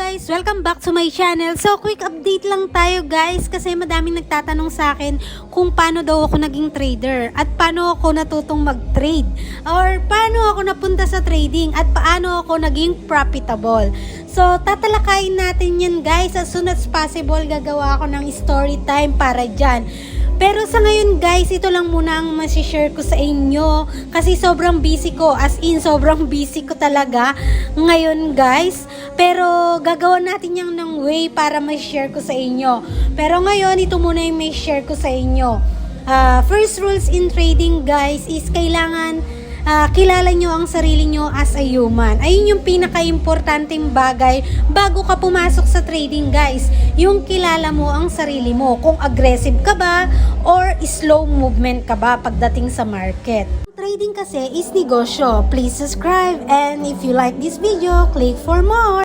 guys! Welcome back to my channel. So, quick update lang tayo guys kasi madaming nagtatanong sa akin kung paano daw ako naging trader at paano ako natutong mag-trade or paano ako napunta sa trading at paano ako naging profitable. So, tatalakayin natin yan guys. As soon as possible, gagawa ako ng story time para dyan. Pero sa ngayon guys, ito lang muna ang masishare ko sa inyo kasi sobrang busy ko, as in sobrang busy ko talaga ngayon guys. Pero gagawa natin yung ng way para ma-share ko sa inyo. Pero ngayon, ito muna yung may share ko sa inyo. First rules in trading guys is kailangan kilala nyo ang sarili nyo as a human. Ayun yung pinaka-importanting bagay bago ka pumasok sa trading guys. Yung kilala mo ang sarili mo. Kung aggressive ka ba or slow movement ka ba pagdating sa market. Trading kasi is negosyo. Please subscribe and if you like this video, click for more.